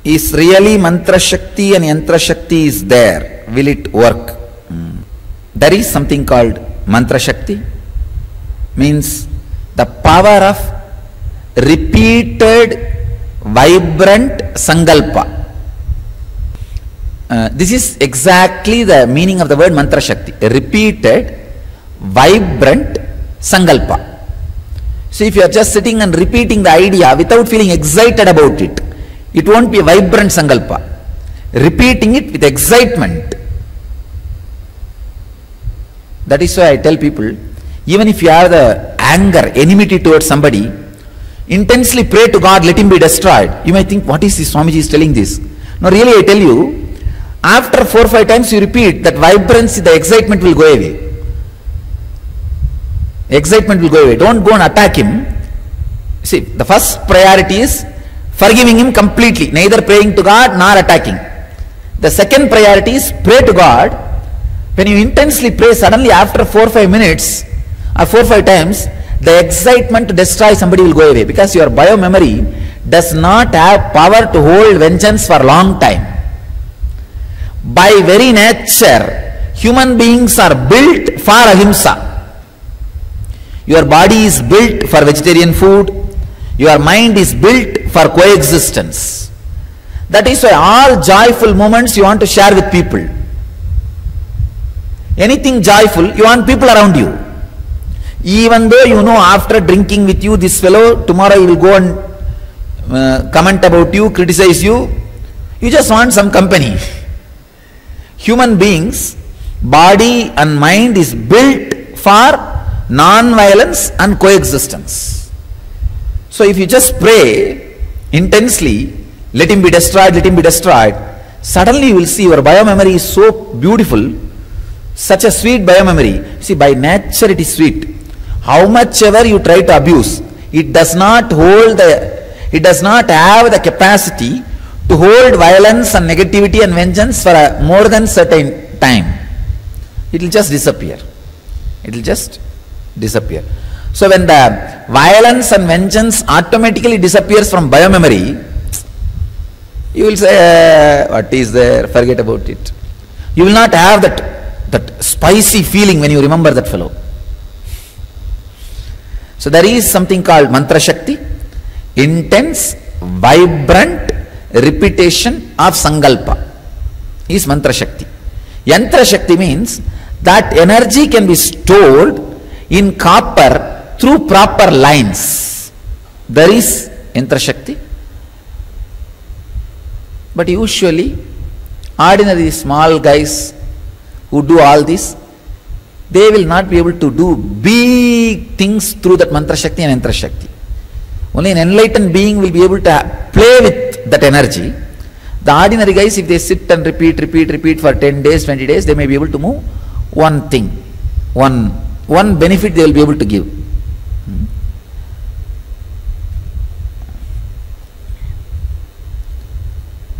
is really mantra shakti and yantra shakti is there, will it work? There is something called mantra shakti, means the power of repeated vibrant sankalpa. This is exactly the meaning of the word mantra shakti, repeated vibrant sankalpa. So if you are just sitting and repeating the idea without feeling excited about it, it won't be a vibrant sankalpa. Repeating it with excitement. That is why I tell people, even if you have the anger, enmity towards somebody, intensely pray to God, let him be destroyed. You might think, what is this Swamiji is telling this? No, really I tell you, after 4 or 5 times you repeat, that vibrancy, the excitement will go away. Excitement will go away. Don't go and attack him. See, the first priority is forgiving him completely, neither praying to God nor attacking. The second priority is pray to God. When you intensely pray, suddenly after 4 or 5 minutes or 4 or 5 times, the excitement to destroy somebody will go away, because your bio-memory does not have power to hold vengeance for a long time. By very nature, human beings are built for ahimsa. Your body is built for vegetarian food. Your mind is built for coexistence. That is why all joyful moments you want to share with people. Anything joyful, you want people around you. Even though you know after drinking with you, this fellow, tomorrow he will go and comment about you, criticize you. You just want some company. Human beings, body and mind is built for non-violence and coexistence. So if you just pray intensely, let him be destroyed, let him be destroyed, suddenly you will see your bio-memory is so beautiful, such a sweet bio-memory. See, by nature it is sweet. How much ever you try to abuse, it does not have the capacity to hold violence and negativity and vengeance for a more than certain time. It will just disappear. It will just disappear. So when the violence and vengeance automatically disappears from bio-memory, you will say, what is there, forget about it. You will not have that spicy feeling when you remember that fellow. So there is something called mantra shakti, intense, vibrant repetition of sankalpa is mantra shakti. Yantra shakti means that energy can be stored in copper through proper lines. There is yantra shakti. But usually, ordinary small guys who do all this, they will not be able to do big things through that mantra shakti and yantra shakti. Only an enlightened being will be able to play with that energy. The ordinary guys, if they sit and repeat for 10 days, 20 days, they may be able to move one thing, one benefit they will be able to give.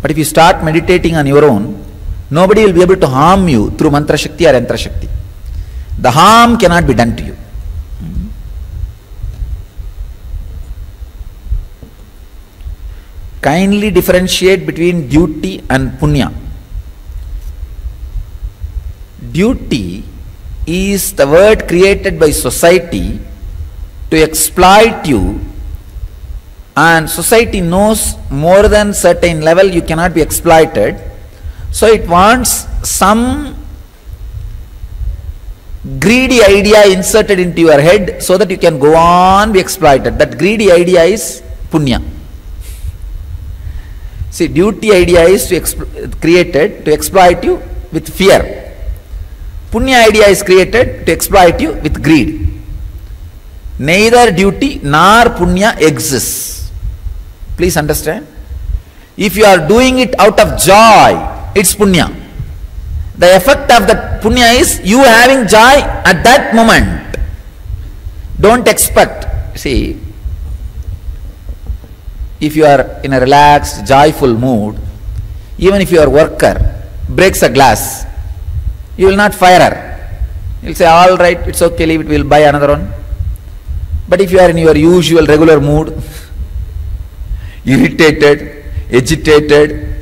But if you start meditating on your own, nobody will be able to harm you through mantra shakti or yantra shakti. The harm cannot be done to you. Kindly differentiate between duty and punya. Duty is the word created by society to exploit you, and society knows more than certain level you cannot be exploited, so it wants some greedy idea inserted into your head so that you can go on be exploited. That greedy idea is punya. See, duty idea is created to exploit you with fear. Punya idea is created to exploit you with greed. Neither duty nor punya exists. Please understand. If you are doing it out of joy, it's punya. The effect of that punya is you having joy at that moment. Don't expect. See, if you are in a relaxed, joyful mood, even if your worker breaks a glass, you will not fire her. You will say, all right, it's okay, leave it, we will buy another one. But if you are in your usual regular mood, irritated, agitated.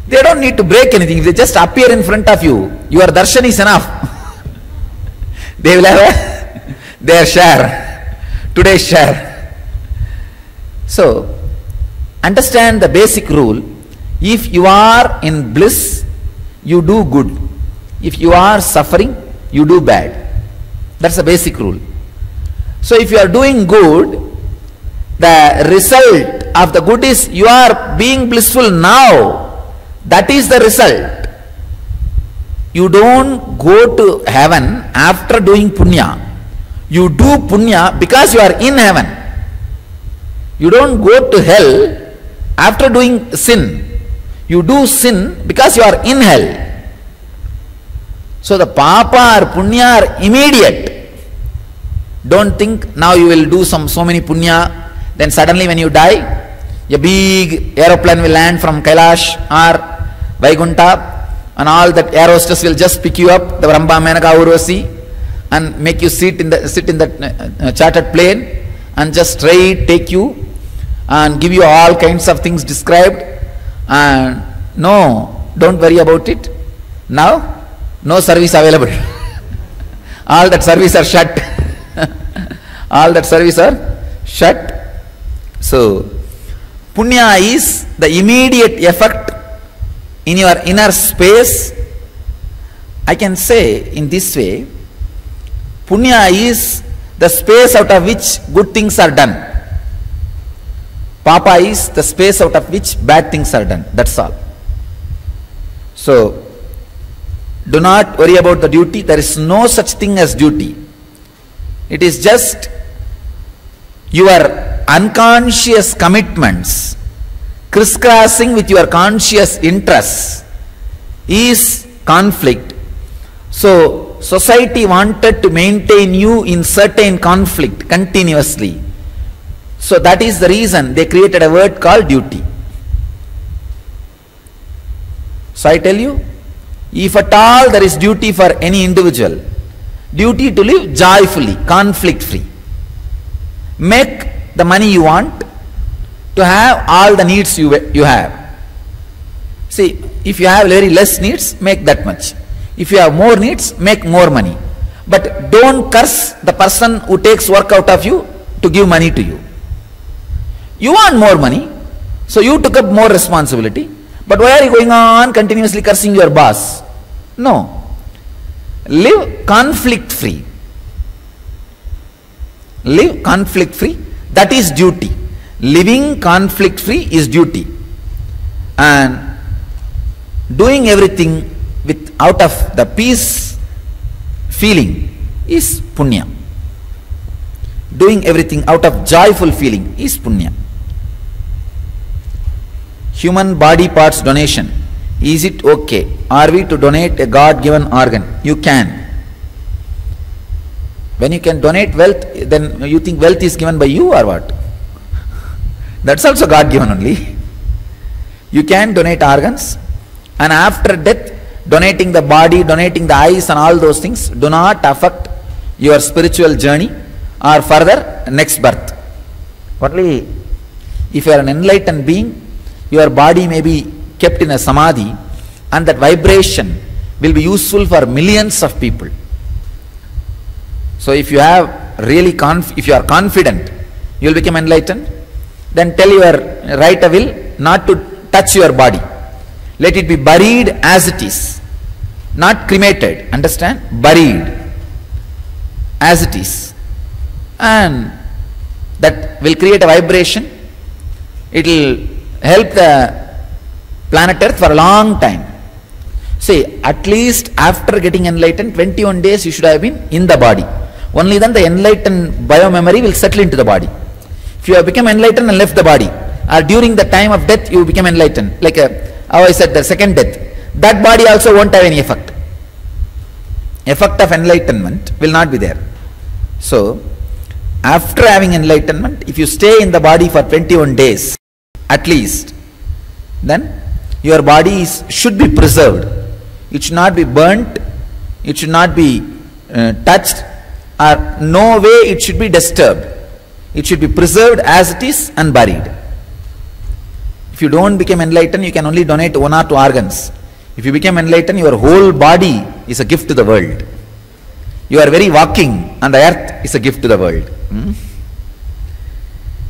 They don't need to break anything. If they just appear in front of you, your darshan is enough. They will have their share, today's share. So, understand the basic rule. If you are in bliss, you do good. If you are suffering, you do bad. That's the basic rule. So if you are doing good, the result of the good is you are being blissful now. That is the result. You don't go to heaven after doing punya. You do punya because you are in heaven. You don't go to hell after doing sin. You do sin because you are in hell. So the papa or punya are immediate. Don't think now you will do so many punya, then suddenly when you die, a big aeroplane will land from Kailash or Vaikunta, and all that air hostess will just pick you up, the Brahma Menaka Urvasi, and make you sit in the chartered plane and just straight take you and give you all kinds of things described. And no, don't worry about it. Now, no service available. All that service are shut. All that service are shut. So, punya is the immediate effect in your inner space. I can say in this way, punya is the space out of which good things are done. Papa is the space out of which bad things are done. That's all. So, do not worry about the duty. There is no such thing as duty. It is just your unconscious commitments crisscrossing with your conscious interests is conflict. So, society wanted to maintain you in certain conflict continuously. So, that is the reason they created a word called duty. So, I tell you, if at all there is duty for any individual, duty to live joyfully, conflict free. Make the money you want to have all the needs you have. See, if you have very less needs, make that much. If you have more needs, make more money. But don't curse the person who takes work out of you to give money to you. You want more money, so you took up more responsibility. But why are you going on continuously cursing your boss? No. Live conflict free. Live conflict free. That is duty. Living conflict free is duty. And doing everything with out of the peace feeling is punya. Doing everything out of joyful feeling is punya. Human body parts donation. Is it okay? Are we to donate a God-given organ? You can. When you can donate wealth, then you think wealth is given by you or what? That's also God-given only. You can donate organs, and after death, donating the body, donating the eyes and all those things do not affect your spiritual journey or further next birth. Only if you are an enlightened being, your body may be kept in a samadhi, and that vibration will be useful for millions of people. So if you have really if you are confident you will become enlightened, then tell your right will not to touch your body. Let it be buried as it is, not cremated. Understand? Buried as it is, and that will create a vibration. It will help the planet Earth for a long time. See, at least after getting enlightened, 21 days you should have been in the body. Only then the enlightened bio-memory will settle into the body. If you have become enlightened and left the body, or during the time of death you become enlightened, like how I said, the second death, that body also won't have any effect. Effect of enlightenment will not be there. So, after having enlightenment, if you stay in the body for 21 days, at least, then your body should be preserved. It should not be burnt, it should not be touched, or no way it should be disturbed. It should be preserved as it is and buried. If you don't become enlightened, you can only donate 1 or 2 organs. If you become enlightened, your whole body is a gift to the world. Your very walking on the earth is a gift to the world.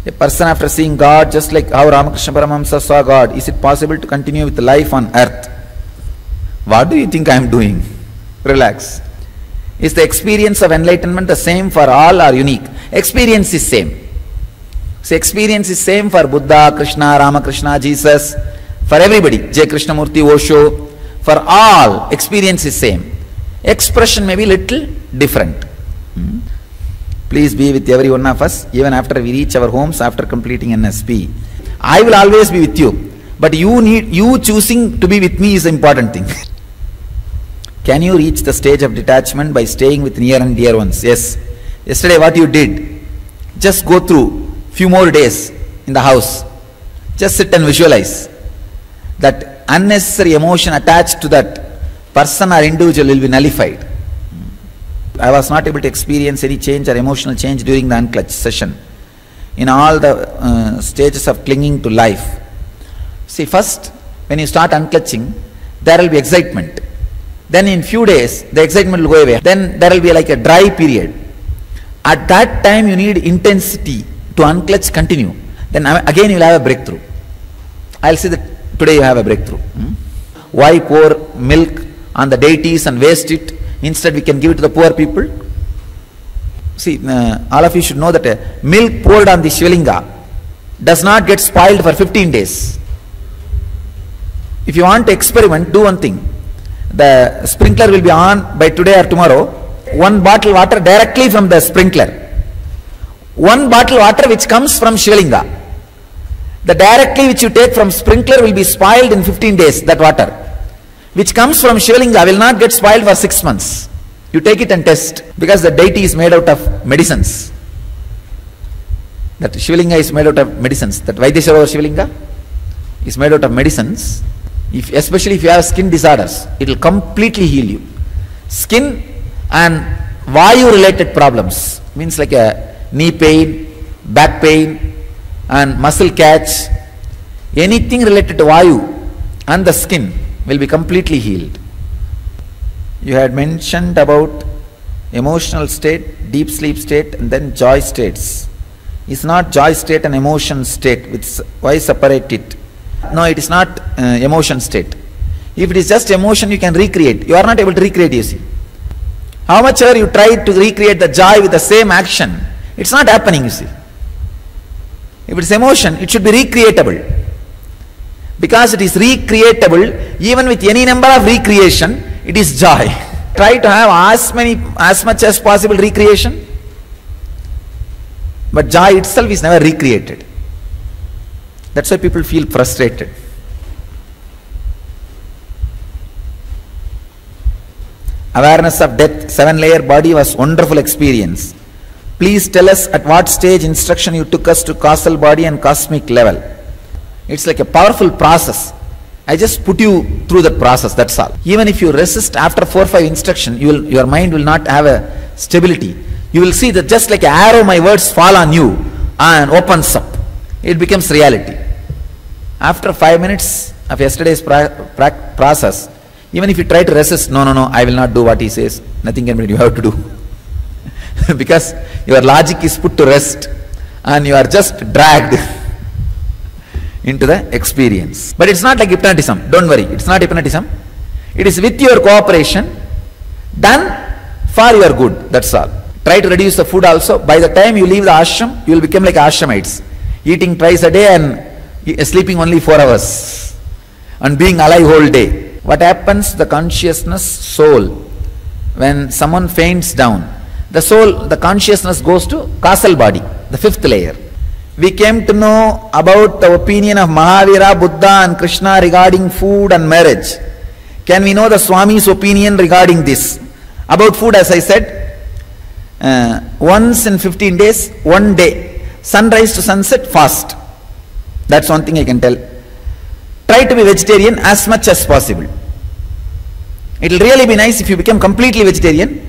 A person after seeing God, just like how Ramakrishna Paramahamsa saw God, is it possible to continue with life on earth? What do you think I am doing? Relax. Is the experience of enlightenment the same for all or unique? Experience is same. So experience is same for Buddha, Krishna, Ramakrishna, Jesus, for everybody. J. Krishnamurti, Osho, for all experience is same. Expression may be little different. Please be with every one of us even after we reach our homes after completing NSP. I will always be with you, but you choosing to be with me is the important thing. Can you reach the stage of detachment by staying with near and dear ones? Yes. Yesterday what you did, just go through few more days in the house. Just sit and visualize that unnecessary emotion attached to that person or individual will be nullified. I was not able to experience any change or emotional change during the unclutch session. In all the stages of clinging to life. See, first when you start unclutching, there will be excitement. Then in few days, the excitement will go away. Then there will be like a dry period. At that time you need intensity to unclutch, continue. Then again you will have a breakthrough. I will see that today you have a breakthrough. Why pour milk on the deities and waste it? Instead we can give it to the poor people. See, all of you should know that milk poured on the Shivalinga does not get spoiled for 15 days. If you want to experiment, do one thing. The sprinkler will be on by today or tomorrow. 1 bottle water directly from the sprinkler. 1 bottle water which comes from Shivalinga. The directly which you take from sprinkler will be spoiled in 15 days, that water. Which comes from Shivalinga will not get spoiled for 6 months. You take it and test, because the deity is made out of medicines. That Shivalinga is made out of medicines. That Vaideshwara Shivalinga is made out of medicines. Especially if you have skin disorders, it will completely heal you. Skin and Vayu related problems, means like a knee pain, back pain and muscle catch, anything related to Vayu and the skin will be completely healed. You had mentioned about emotional state, deep sleep state and then joy states. Is not joy state an emotion state? Why separate it? No, it is not emotion state. If it is just emotion, you can recreate. You are not able to recreate, you see. How much ever you try to recreate the joy with the same action, it's not happening, you see. If it is emotion, it should be recreatable. Because it is recreatable, even with any number of recreation, it is joy. Try to have as much as possible recreation, but joy itself is never recreated. That's why people feel frustrated. Awareness of death, 7-layer body was wonderful experience. Please tell us at what stage instruction you took us to causal body and cosmic level. It's like a powerful process. I just put you through that process, that's all. Even if you resist after 4 or 5 instruction, your mind will not have a stability. You will see that just like an arrow, my words fall on you and opens up. It becomes reality. After 5 minutes of yesterday's process, even if you try to resist, no, I will not do what he says, nothing can be done, you have to do. Because your logic is put to rest and you are just dragged into the experience. But it's not like hypnotism, don't worry, it's not hypnotism. It is with your cooperation, done for your good, that's all. Try to reduce the food also. By the time you leave the ashram, you will become like ashramites, eating twice a day and sleeping only 4 hours and being alive whole day. What happens the consciousness soul when someone faints down? The soul, the consciousness goes to causal body, the 5th layer. We came to know about the opinion of Mahavira, Buddha and Krishna regarding food and marriage. Can we know the Swami's opinion regarding this? About food, as I said, once in 15 days, 1 day, sunrise to sunset, fast. That's one thing I can tell. Try to be vegetarian as much as possible. It will really be nice if you become completely vegetarian.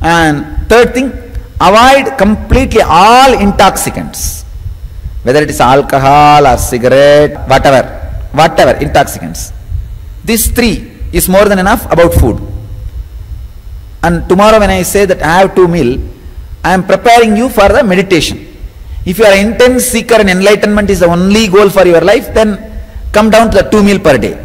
And third thing, avoid completely all intoxicants. whether it is alcohol or cigarette, whatever intoxicants. These three is more than enough about food. And tomorrow when I say that I have 2 meals, I am preparing you for the meditation. If you are an intense seeker and enlightenment is the only goal for your life, then come down to the 2 meals per day.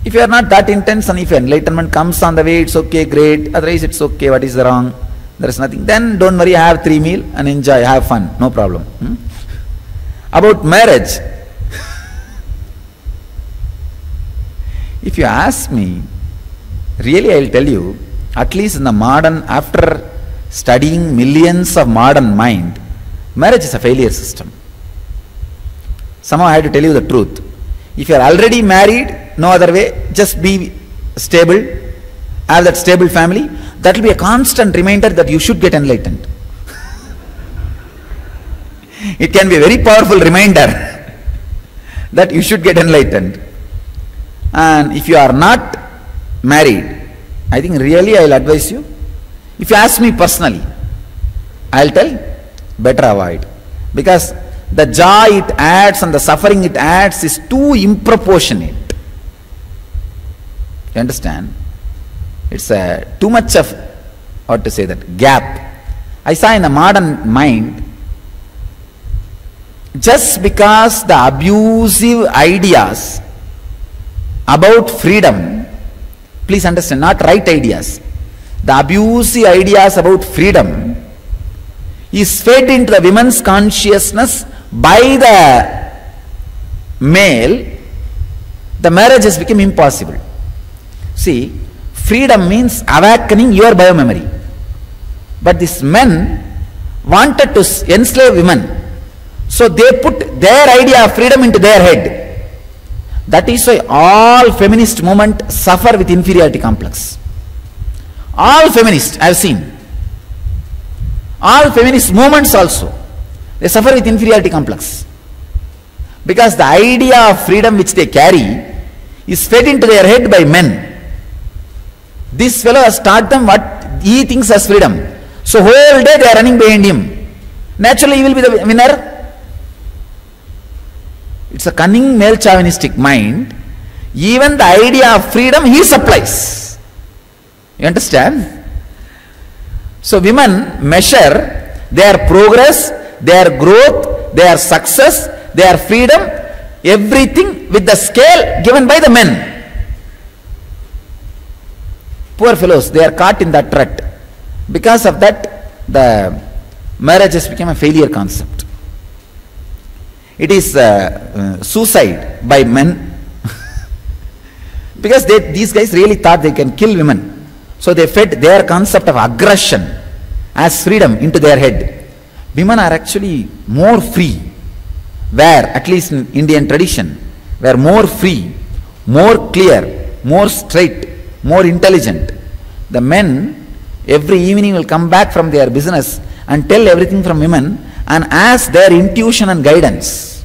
If you are not that intense and if enlightenment comes on the way, it's okay, great. Otherwise it's okay, what is the wrong? There is nothing. Then don't worry, have 3 meals and enjoy, have fun, no problem. About marriage, if you ask me, really I will tell you, at least in the modern, after studying millions of modern mind, marriage is a failure system. Somehow I have to tell you the truth. If you are already married, no other way, just be stable, have that stable family, that will be a constant reminder that you should get enlightened. It can be a very powerful reminder that you should get enlightened. And if you are not married, I think really I will advise you, if you ask me personally, I will tell, better avoid. Because the joy it adds and the suffering it adds is too improportionate. You understand? It's too much of, what to say, that gap. I saw in the modern mind, just because the abusive ideas about freedom, please understand, not right ideas, the abusive ideas about freedom is fed into the women's consciousness by the male, the marriage has become impossible. See, freedom means awakening your biomemory. But these men wanted to enslave women. So they put their idea of freedom into their head. That is why all feminist movement suffer with inferiority complex. All feminists I have seen. All feminist movements also, they suffer with inferiority complex. Because the idea of freedom which they carry is fed into their head by men. This fellow has taught them what he thinks as freedom. So whole day they are running behind him. Naturally he will be the winner. It's a cunning male chauvinistic mind. Even the idea of freedom he supplies. You understand? So women measure their progress, their growth, their success, their freedom, everything with the scale given by the men. Poor fellows, they are caught in that rut. Because of that, the marriage has become a failure concept. It is suicide by men. Because these guys really thought they can kill women. So they fed their concept of aggression as freedom into their head. Women are actually more free, where, at least in Indian tradition, were more free, more clear, more straight, more intelligent. The men every evening will come back from their business and tell everything from women and ask their intuition and guidance.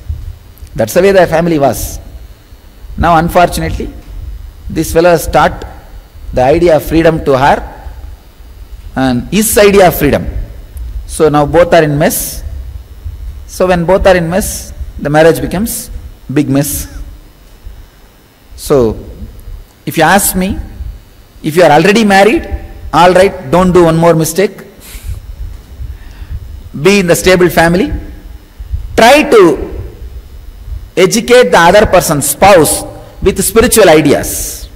That's the way their family was. Now unfortunately, this fellow has taught the idea of freedom to her and his idea of freedom. So now both are in mess. So when both are in mess, the marriage becomes big mess. So if you ask me, if you are already married, all right, don't do one more mistake. Be in the stable family. Try to educate the other person's spouse with spiritual ideas.